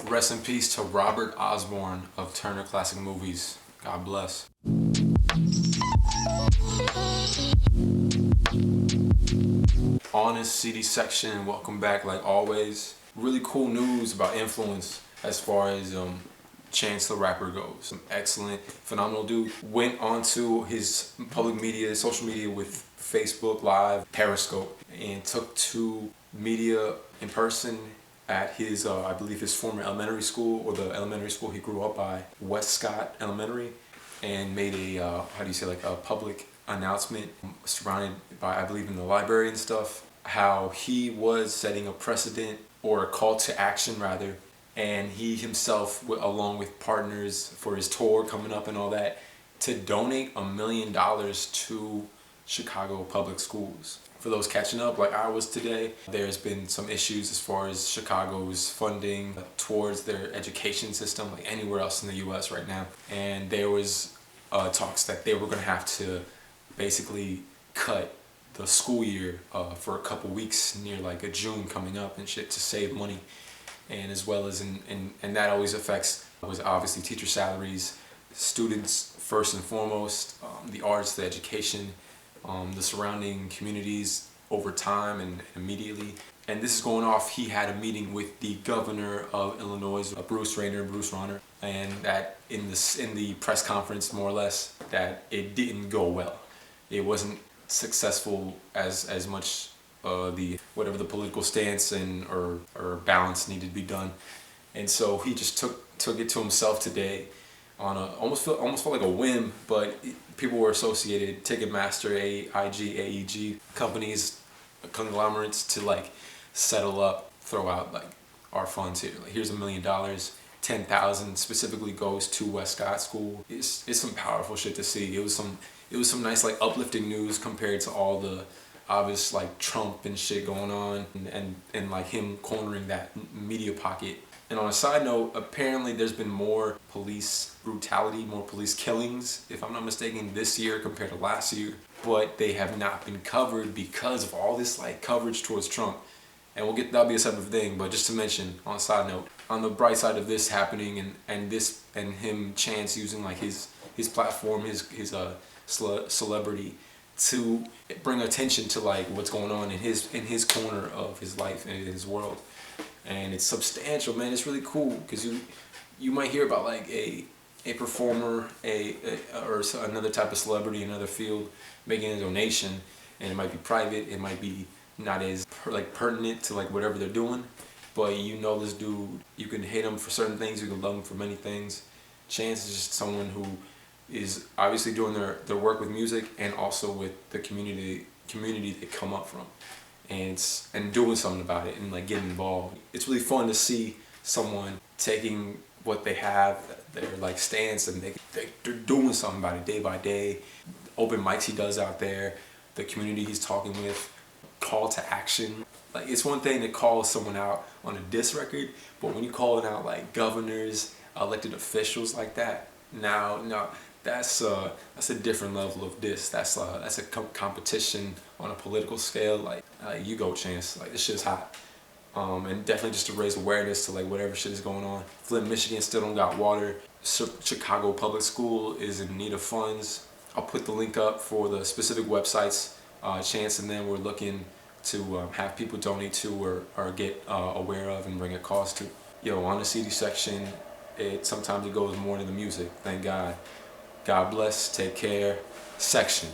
Rest in peace to Robert Osborne of Turner Classic Movies. God bless. Ahnist CD section, welcome back like always. Really cool news about influence as far as Chance the Rapper goes. Excellent, phenomenal dude. Went onto his public media, social media with Facebook Live, Periscope, and took to media in person at his, I believe his former elementary school, or the elementary school he grew up by, Westcott Elementary, and made a, like a public announcement surrounded by, I believe in the library and stuff, how he was setting a precedent, or a call to action rather, and he himself, along with partners for his tour coming up and all that, to donate $1 million to Chicago public schools. For those catching up like I was today, there's been some issues as far as Chicago's funding towards their education system, like anywhere else in the US right now. And there was talks that they were going to have to basically cut the school year for a couple weeks near like a June coming up and shit to save money. And as well as, and that always affects, was obviously teacher salaries, students first and foremost, the arts, the education, the surrounding communities over time and immediately. And this is going off, he had a meeting with the governor of Illinois, Bruce Rauner, and that in the press conference, more or less, that it didn't go well. It wasn't successful as much whatever the political stance and or balance needed to be done. And so he just took it to himself today on almost felt like a whim, but people were associated, Ticketmaster, AEG companies, conglomerates, to like settle up, throw out like our funds here. Like here's $1 million, 10,000 specifically goes to Westcott School. It's some powerful shit to see. It was some nice like uplifting news compared to all the obvious like Trump and shit going on and like him cornering that media pocket. And on a side note, apparently there's been more police brutality, more police killings, if I'm not mistaken, this year compared to last year. But they have not been covered because of all this like coverage towards Trump. And that'll be a separate thing, but just to mention, on a side note, on the bright side of this happening and him, Chance, using like his platform, his celebrity to bring attention to like what's going on in his corner of his life and in his world. And it's substantial, man. It's really cool because you might hear about like a performer, or another type of celebrity, another field, making a donation, and it might be private, it might be not as pertinent to like whatever they're doing, but you know this dude, you can hate him for certain things, you can love him for many things. Chance is just someone who is obviously doing their work with music and also with the community they come up from. And doing something about it and like getting involved. It's really fun to see someone taking what they have, their like stance, and they're doing something about it day by day. Open mics he does out there, the community he's talking with, call to action. Like it's one thing to call someone out on a diss record, but when you call it out like governors, elected officials like that, now that's a different level of diss. That's a competition on a political scale. Like you go, Chance. Like this shit is hot. And definitely just to raise awareness to like whatever shit is going on. Flint, Michigan still don't got water. Chicago Public School is in need of funds. I'll put the link up for the specific websites, Chance, and then we're looking to have people donate to or get aware of and bring a cost to. Yo, on the CD section, sometimes it goes more than the music. Thank God. God bless, take care, section.